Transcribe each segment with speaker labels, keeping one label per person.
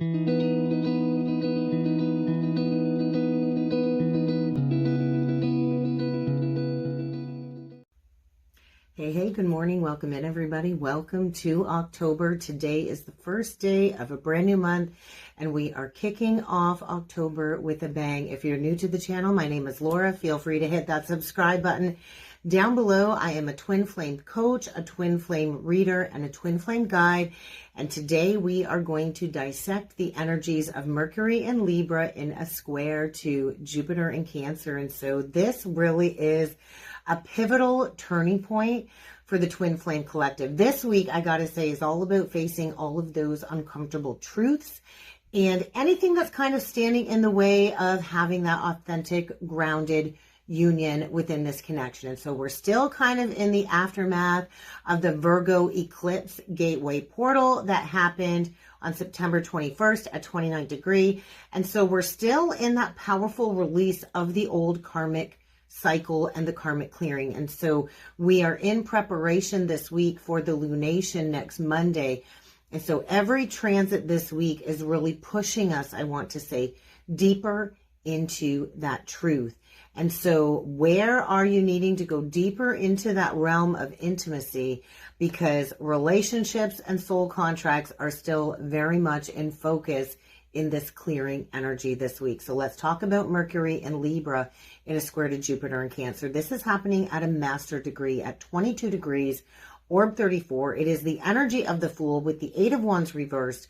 Speaker 1: Hey, good morning. Welcome in, everybody. Welcome to October. Today is the first day of a brand new month, and we are kicking off October with a bang. If you're new to the channel, my name is Laura. Feel free to hit that subscribe button down below. I am a twin flame coach, a twin flame reader, and a twin flame guide. And today we are going to dissect the energies of Mercury and Libra in a square to Jupiter and Cancer. And so this really is a pivotal turning point for the Twin Flame Collective. This week, I gotta say, is all about facing all of those uncomfortable truths and anything that's kind of standing in the way of having that authentic, grounded union within this connection. And so we're still kind of in the aftermath of the Virgo eclipse gateway portal that happened on September 21st at 29 degree. And so we're still in that powerful release of the old karmic cycle and the karmic clearing. And so we are in preparation this week for the lunation next Monday. And so every transit this week is really pushing us, I want to say, deeper into that truth. And so where are you needing to go deeper into that realm of intimacy? Because relationships and soul contracts are still very much in focus in this clearing energy this week. So let's talk about Mercury and Libra in a square to Jupiter and Cancer. This is happening at a master degree at 22 degrees, orb 34. It is the energy of the Fool with the 8 of Wands reversed.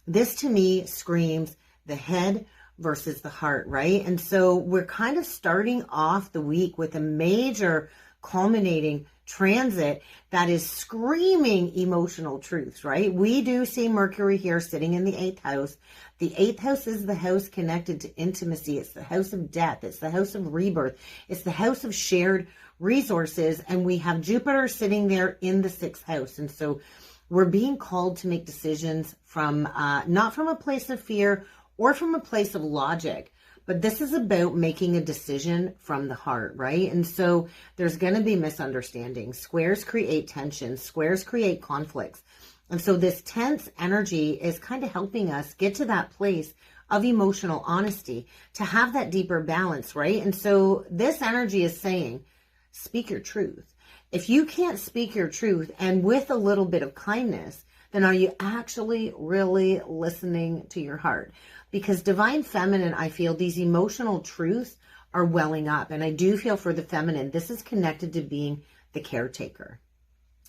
Speaker 1: This to me screams the head versus the heart, right? And so we're kind of starting off the week with a major culminating transit that is screaming emotional truths, right? We do see Mercury here sitting in the 8th house. The 8th house is the house connected to intimacy. It's the house of death. It's the house of rebirth. It's the house of shared resources. And we have Jupiter sitting there in the 6th house. And so we're being called to make decisions from, not from a place of fear or from a place of logic, but this is about making a decision from the heart, right? And so there's going to be misunderstandings. Squares create tension. Squares create conflicts. And so this tense energy is kind of helping us get to that place of emotional honesty, to have that deeper balance, right? And so this energy is saying, speak your truth. If you can't speak your truth and with a little bit of kindness, then are you actually really listening to your heart? Because divine feminine, I feel these emotional truths are welling up. And I do feel for the feminine, this is connected to being the caretaker.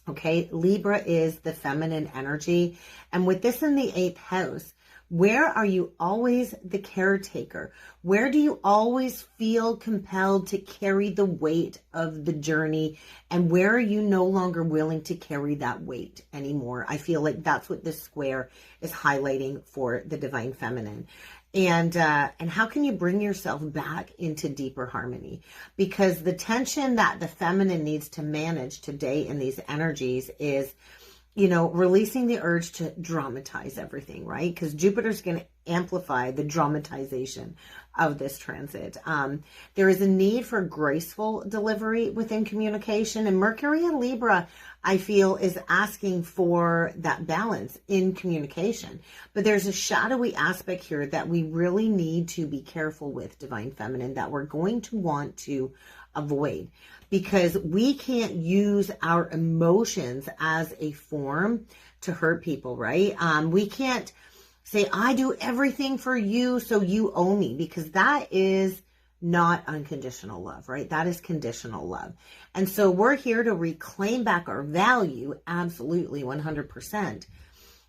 Speaker 1: Okay, Libra is the feminine energy. And with this in the 8th house, where are you always the caretaker? Where do you always feel compelled to carry the weight of the journey? And where are you no longer willing to carry that weight anymore? I feel like that's what this square is highlighting for the divine feminine. And how can you bring yourself back into deeper harmony? Because the tension that the feminine needs to manage today in these energies is, you know, releasing the urge to dramatize everything, right? Because Jupiter's going to amplify the dramatization of this transit. There is a need for graceful delivery within communication. And Mercury and Libra, I feel, is asking for that balance in communication. But there's a shadowy aspect here that we really need to be careful with, divine feminine, that we're going to want to avoid. Because we can't use our emotions as a form to hurt people, right? We can't say, I do everything for you, so you owe me, because that is not unconditional love, right? That is conditional love. And so we're here to reclaim back our value, absolutely, 100%.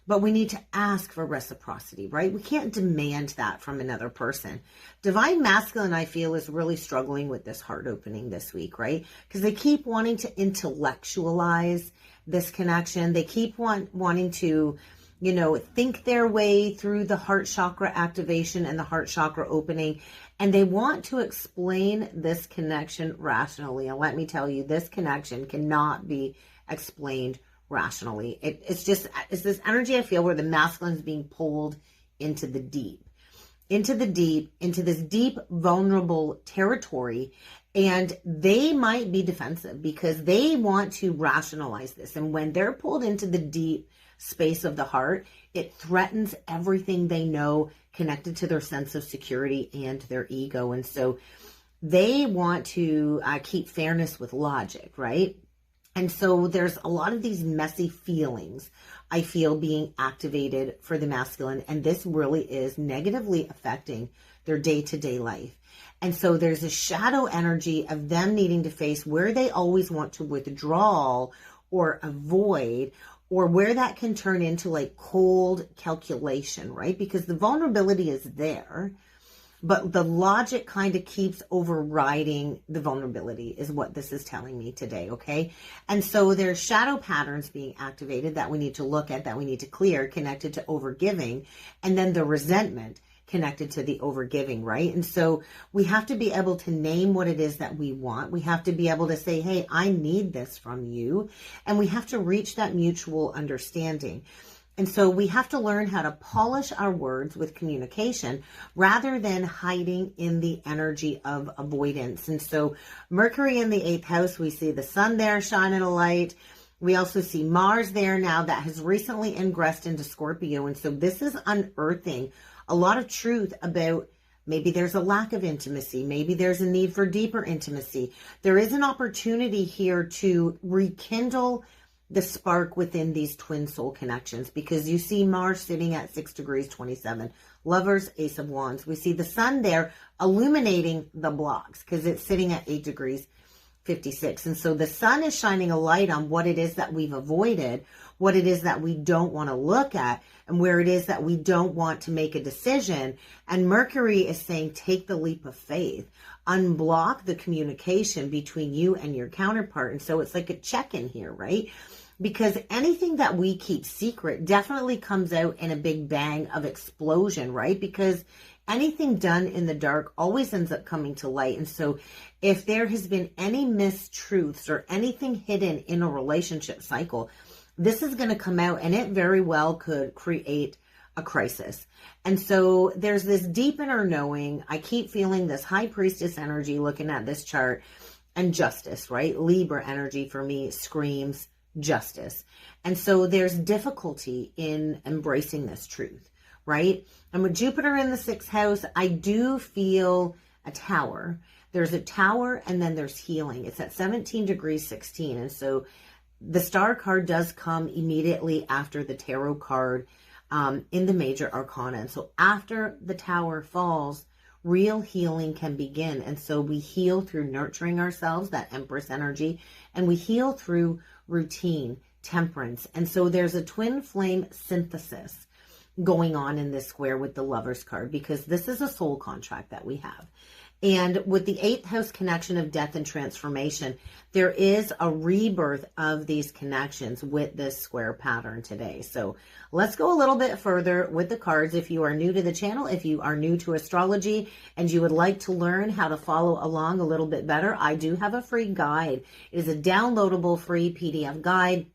Speaker 1: But we need to ask for reciprocity, right? We can't demand that from another person. Divine masculine, I feel, is really struggling with this heart opening this week, right? Because they keep wanting to intellectualize this connection. They keep wanting to, you know, think their way through the heart chakra activation and the heart chakra opening. And they want to explain this connection rationally. And let me tell you, this connection cannot be explained rationally. It's this energy, I feel, where the masculine is being pulled into the deep, into this deep, vulnerable territory. And they might be defensive because they want to rationalize this. And when they're pulled into the deep space of the heart, it threatens everything they know connected to their sense of security and their ego. And so they want to keep fairness with logic, right? And so there's a lot of these messy feelings I feel being activated for the masculine. And this really is negatively affecting their day-to-day life. And so there's a shadow energy of them needing to face where they always want to withdraw or avoid, or where that can turn into like cold calculation, right? Because the vulnerability is there, but the logic kind of keeps overriding the vulnerability is what this is telling me today, okay? And so there's shadow patterns being activated that we need to look at, that we need to clear, connected to overgiving, and then the resentment connected to the overgiving, right? And so we have to be able to name what it is that we want. We have to be able to say, hey, I need this from you. And we have to reach that mutual understanding. And so we have to learn how to polish our words with communication rather than hiding in the energy of avoidance. And so Mercury in the 8th house, we see the sun there shining a light. We also see Mars there now that has recently ingressed into Scorpio. And so this is unearthing a lot of truth about maybe there's a lack of intimacy. Maybe there's a need for deeper intimacy. There is an opportunity here to rekindle the spark within these twin soul connections, because you see Mars sitting at 6 degrees 27, Lovers, Ace of Wands. We see the sun there illuminating the blocks because it's sitting at 8 degrees 56. And so the sun is shining a light on what it is that we've avoided, what it is that we don't want to look at, and where it is that we don't want to make a decision. And Mercury is saying, take the leap of faith, unblock the communication between you and your counterpart. And so it's like a check-in here, right? Because anything that we keep secret definitely comes out in a big bang of explosion, right? Because anything done in the dark always ends up coming to light. And so if there has been any mistruths or anything hidden in a relationship cycle, this is going to come out, and it very well could create a crisis. And so there's this deep inner knowing. I keep feeling this high priestess energy looking at this chart, and justice, right? Libra energy for me screams justice. And so there's difficulty in embracing this truth, right? And with Jupiter in the 6th house, I do feel a tower. There's a tower, and then there's healing. It's at 17 degrees 16. And so the star card does come immediately after the tarot card in the major arcana. And so after the tower falls, real healing can begin. And so we heal through nurturing ourselves, that Empress energy, and we heal through routine, temperance. And so there's a twin flame synthesis going on in this square with the Lovers card, because this is a soul contract that we have. And with the 8th house connection of death and transformation, there is a rebirth of these connections with this square pattern today. So let's go a little bit further with the cards. If you are new to the channel, if you are new to astrology, and you would like to learn how to follow along a little bit better, I do have a free guide. It is a downloadable free PDF guide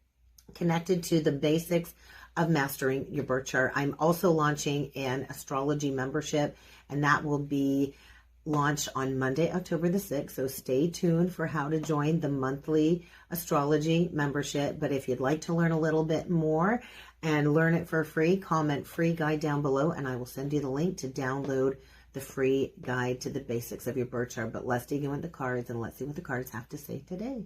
Speaker 1: connected to the basics of mastering your birth chart. I'm also launching an astrology membership, and that will be launched on Monday, October the 6th. So stay tuned for how to join the monthly astrology membership. But if you'd like to learn a little bit more and learn it for free, comment free guide down below, and I will send you the link to download the free guide to the basics of your birth chart. But let's dig in with the cards, and let's see what the cards have to say today.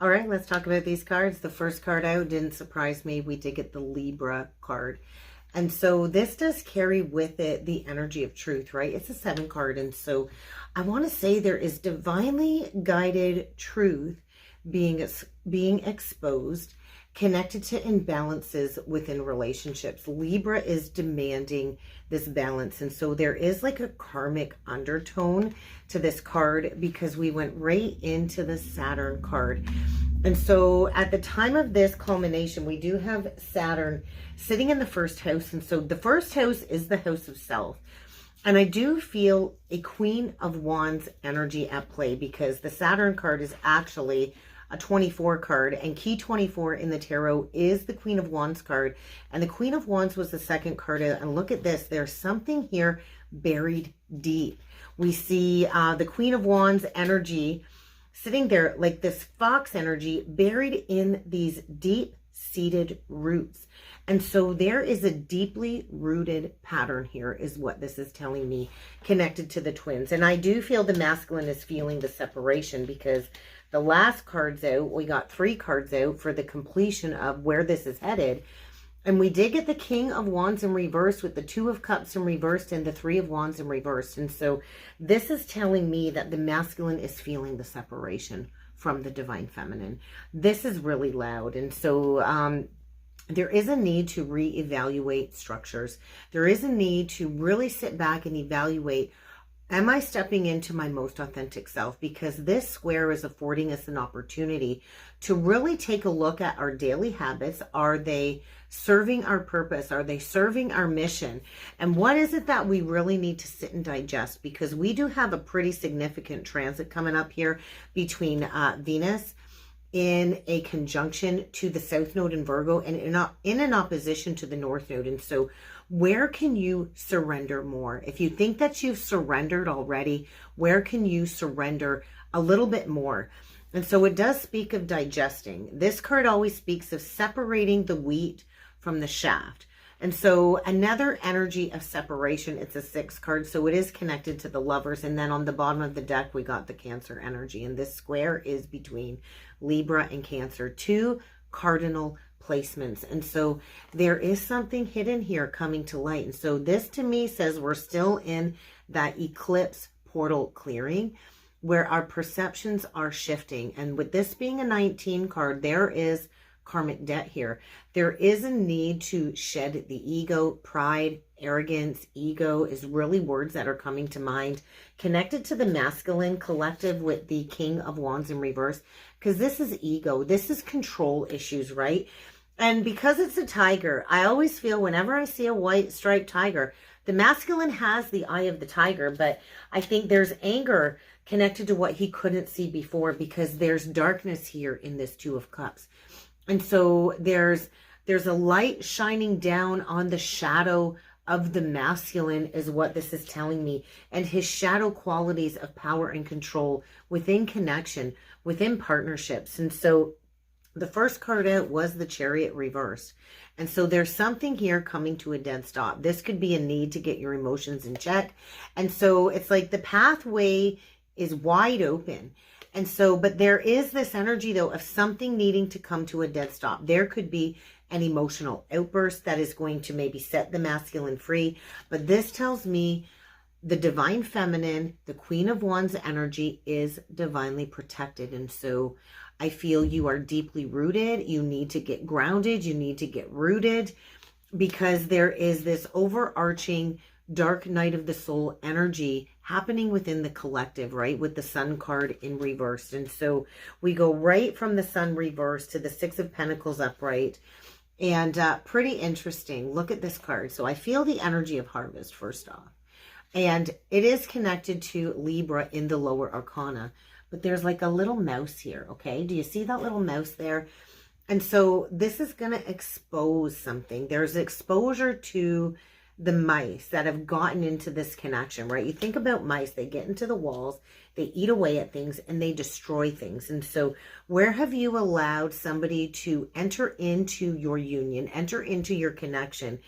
Speaker 1: All right, let's talk about these cards. The first card out didn't surprise me. We did get the Libra card. And so this does carry with it the energy of truth, right? It's a 7 card. And so I want to say there is divinely guided truth being exposed, connected to imbalances within relationships. Libra is demanding this balance. And so there is like a karmic undertone to this card because we went right into the Saturn card. And so at the time of this culmination, we do have Saturn sitting in the first house. And so the first house is the house of self. And I do feel a Queen of Wands energy at play because the Saturn card is actually a 24 card, and key 24 in the tarot is the Queen of Wands card, and the Queen of Wands was the second card out. And look at this, there's something here buried deep. We see the Queen of Wands energy sitting there like this fox energy buried in these deep seated roots. And so there is a deeply rooted pattern here is what this is telling me, connected to the twins. And I do feel the masculine is feeling the separation because the last cards out, we got 3 cards out for the completion of where this is headed. And we did get the King of Wands in reverse with the 2 of Cups in reversed and the 3 of Wands in reversed. And so this is telling me that the masculine is feeling the separation from the divine feminine. This is really loud. And so there is a need to reevaluate structures. There is a need to really sit back and evaluate, am I stepping into my most authentic self? Because this square is affording us an opportunity to really take a look at our daily habits. Are they serving our purpose? Are they serving our mission? And what is it that we really need to sit and digest? Because we do have a pretty significant transit coming up here between Venus in a conjunction to the South Node in Virgo and in an opposition to the North Node. And so where can you surrender more? If you think that you've surrendered already, where can you surrender a little bit more? And so it does speak of digesting. This card always speaks of separating the wheat from the shaft. And so another energy of separation, it's a 6 card, so it is connected to the Lovers. And then on the bottom of the deck, we got the Cancer energy. And this square is between Libra and Cancer, 2 cardinal placements. And so there is something hidden here coming to light. And so this to me says we're still in that eclipse portal clearing where our perceptions are shifting. And with this being a 19 card, there is karmic debt here. There is a need to shed the ego, pride, arrogance. Ego is really words that are coming to mind, connected to the masculine collective with the King of Wands in reverse, because this is ego. This is control issues, right? And because it's a tiger, I always feel whenever I see a white striped tiger, the masculine has the eye of the tiger, but I think there's anger connected to what he couldn't see before because there's darkness here in this 2 of Cups. And so there's a light shining down on the shadow of the masculine is what this is telling me. And his shadow qualities of power and control within connection, within partnerships. And so the first card out was the Chariot reversed. And so there's something here coming to a dead stop. This could be a need to get your emotions in check. And so it's like the pathway is wide open. And so, but there is this energy though of something needing to come to a dead stop. There could be an emotional outburst that is going to maybe set the masculine free. But this tells me the divine feminine, the Queen of Wands energy is divinely protected. And so I feel you are deeply rooted. You need to get grounded. You need to get rooted because there is this overarching dark night of the soul energy happening within the collective, right? With the Sun card in reverse. And so we go right from the Sun reverse to the 6 of Pentacles upright. And pretty interesting. Look at this card. So I feel the energy of harvest first off. And it is connected to Libra in the lower arcana. But there's like a little mouse here, okay? Do you see that little mouse there? And so this is going to expose something. There's exposure to the mice that have gotten into this connection, right? You think about mice, they get into the walls, they eat away at things, and they destroy things. And so where have you allowed somebody to enter into your union, enter into your connection,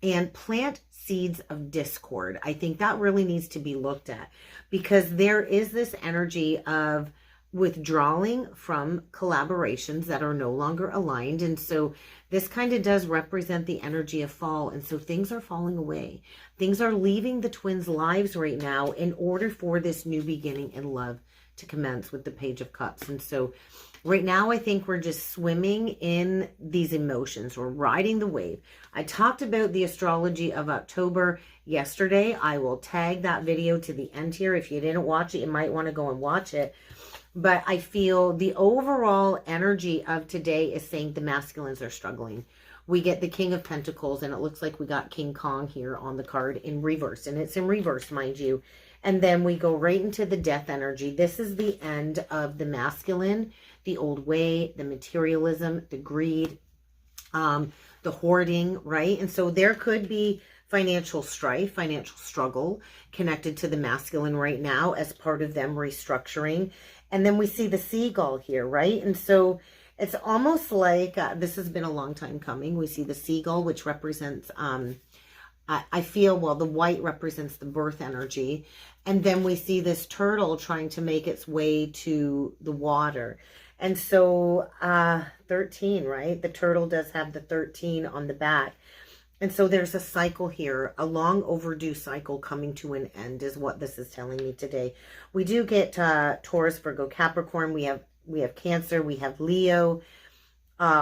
Speaker 1: and plant seeds of discord? I think that really needs to be looked at because there is this energy of withdrawing from collaborations that are no longer aligned. And so this kind of does represent the energy of fall. And so things are falling away. Things are leaving the twins' lives right now in order for this new beginning in love to commence with the Page of Cups. And so right now, I think we're just swimming in these emotions. We're riding the wave. I talked about the astrology of October yesterday. I will tag that video to the end here. If you didn't watch it, you might want to go and watch it. But I feel the overall energy of today is saying the masculines are struggling. We get the King of Pentacles, and it looks like we got King Kong here on the card in reverse. And it's in reverse, mind you. And then we go right into the Death energy. This is the end of the masculine, the old way, the materialism, the greed, the hoarding, right? And so there could be financial strife, financial struggle connected to the masculine right now as part of them restructuring. And then we see the seagull here, right? And so it's almost like this has been a long time coming. We see the seagull, which represents, I feel, well, the white represents the birth energy. And then we see this turtle trying to make its way to the water. And so 13, right? The turtle does have the 13 on the back. And so there's a cycle here, a long overdue cycle coming to an end is what this is telling me today. We do get Taurus, Virgo, Capricorn. We have Cancer. We have Leo.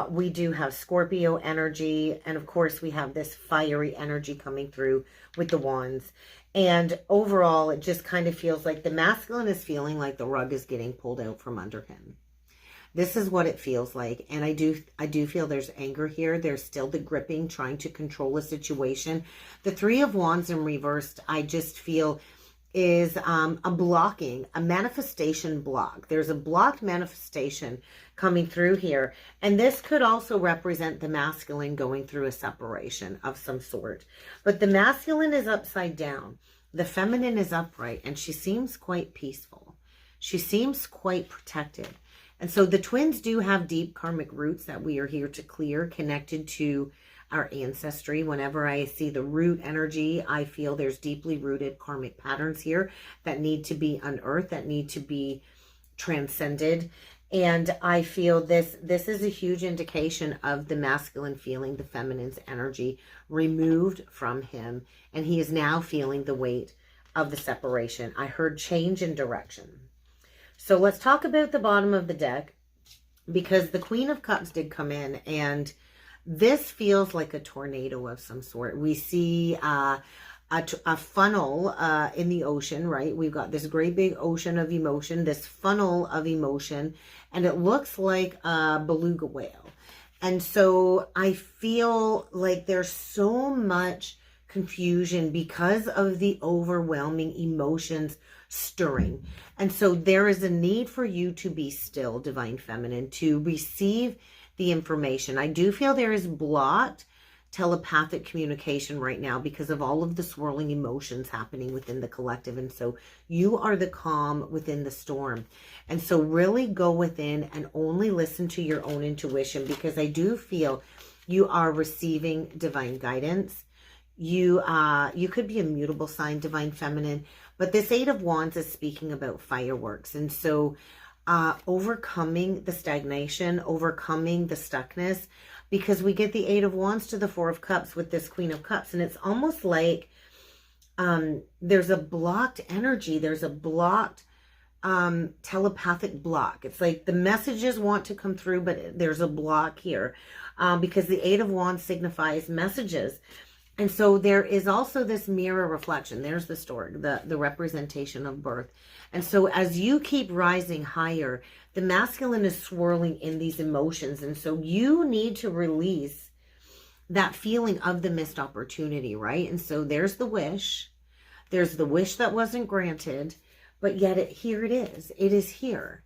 Speaker 1: We do have Scorpio energy. And of course, we have this fiery energy coming through with the wands. And overall, it just kind of feels like the masculine is feeling like the rug is getting pulled out from under him. This is what it feels like. And I do feel there's anger here. There's still the gripping, trying to control a situation. The Three of Wands in reversed, I just feel is a blocking, a manifestation block. There's a blocked manifestation coming through here. And this could also represent the masculine going through a separation of some sort. But the masculine is upside down. The feminine is upright, and she seems quite peaceful. She seems quite protected. And so the twins do have deep karmic roots that we are here to clear, connected to our ancestry. Whenever I see the root energy, I feel there's deeply rooted karmic patterns here that need to be unearthed, that need to be transcended. And I feel this is a huge indication of the masculine feeling the feminine's energy removed from him. And he is now feeling the weight of the separation. I heard change in direction. So let's talk about the bottom of the deck, because the Queen of Cups did come in, and this feels like a tornado of some sort. We see a funnel in the ocean, right? We've got this great big ocean of emotion, this funnel of emotion, and it looks like a beluga whale. And so I feel like there's so much confusion because of the overwhelming emotions stirring. And so there is a need for you to be still, Divine Feminine, to receive the information. I do feel there is blocked telepathic communication right now because of all of the swirling emotions happening within the collective. And so you are the calm within the storm. And so really go within and only listen to your own intuition, because I do feel you are receiving divine guidance. You could be a mutable sign, Divine Feminine, but this Eight of Wands is speaking about fireworks. And so overcoming the stagnation, overcoming the stuckness, because we get the Eight of Wands to the Four of Cups with this Queen of Cups. And it's almost like there's a blocked energy. There's a blocked telepathic block. It's like the messages want to come through, but there's a block here because the Eight of Wands signifies messages. And so there is also this mirror reflection. There's the story, the representation of birth. And so as you keep rising higher, the masculine is swirling in these emotions. And so you need to release that feeling of the missed opportunity, right? And so there's the wish. There's the wish that wasn't granted, but yet here it is. It is here.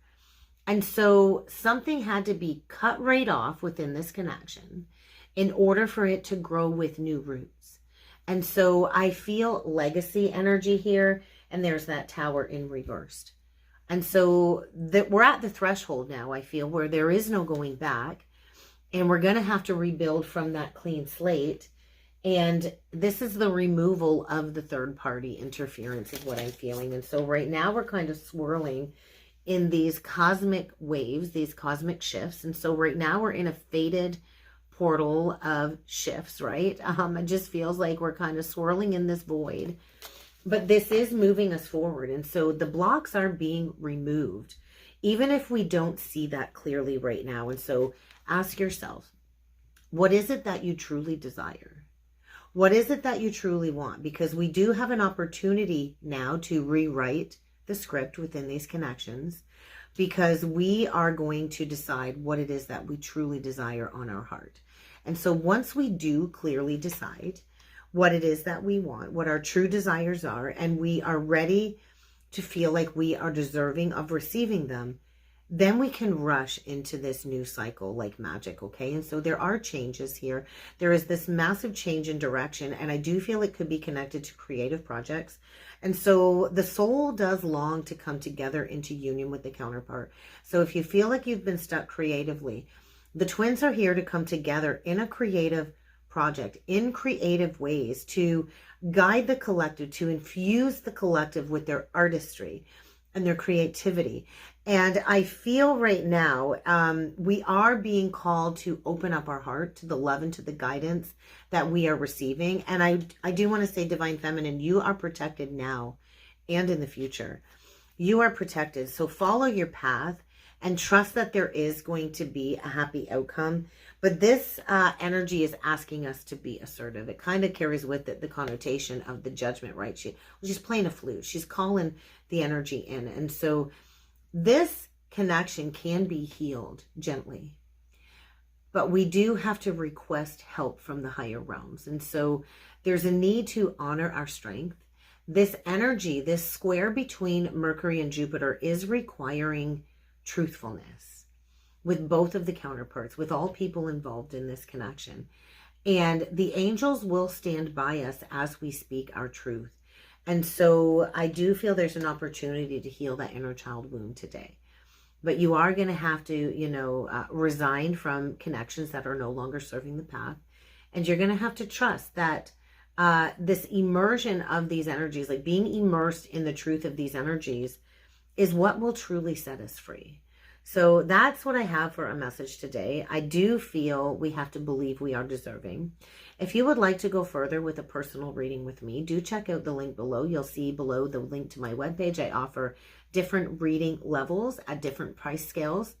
Speaker 1: And so something had to be cut right off within this connection in order for it to grow with new roots. And so I feel legacy energy here, and there's that Tower in reversed. And so we're at the threshold now, I feel, where there is no going back, and we're going to have to rebuild from that clean slate. And this is the removal of the third party interference is what I'm feeling. And so right now we're kind of swirling in these cosmic waves, these cosmic shifts. And so right now we're in a fated portal of shifts, right? It just feels like we're kind of swirling in this void, but this is moving us forward. And so the blocks are being removed, even if we don't see that clearly right now. And so ask yourself, what is it that you truly desire? What is it that you truly want? Because we do have an opportunity now to rewrite the script within these connections, because we are going to decide what it is that we truly desire on our heart. And so once we do clearly decide what it is that we want, what our true desires are, and we are ready to feel like we are deserving of receiving them, then we can rush into this new cycle like magic, okay? And so there are changes here. There is this massive change in direction, and I do feel it could be connected to creative projects. And so the soul does long to come together into union with the counterpart. So if you feel like you've been stuck creatively, the twins are here to come together in a creative project, in creative ways, to guide the collective, to infuse the collective with their artistry and their creativity. And I feel right now we are being called to open up our heart to the love and to the guidance that we are receiving. And I do want to say, Divine Feminine, you are protected now and in the future. You are protected. So follow your path and trust that there is going to be a happy outcome. But this energy is asking us to be assertive. It kind of carries with it the connotation of the judgment, right? She's playing a flute. She's calling the energy in. And so this connection can be healed gently, but we do have to request help from the higher realms. And so there's a need to honor our strength. This energy, this square between Mercury and Jupiter, is requiring truthfulness with both of the counterparts, with all people involved in this connection. And the angels will stand by us as we speak our truth. And so I do feel there's an opportunity to heal that inner child wound today. But you are going to have to, resign from connections that are no longer serving the path. And you're going to have to trust that this immersion of these energies, like being immersed in the truth of these energies, is what will truly set us free. So that's what I have for a message today. I do feel we have to believe we are deserving. If you would like to go further with a personal reading with me, do check out the link below. You'll see below the link to my webpage. I offer different reading levels at different price scales.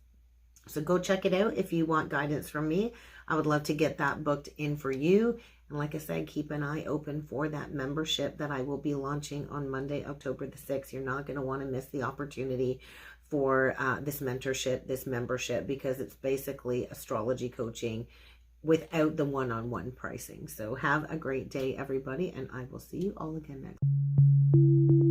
Speaker 1: So go check it out if you want guidance from me. I would love to get that booked in for you. And like I said, keep an eye open for that membership that I will be launching on Monday, October the 6th. You're not going to want to miss the opportunity for this mentorship, this membership, because it's basically astrology coaching without the one-on-one pricing. So have a great day, everybody, and I will see you all again next.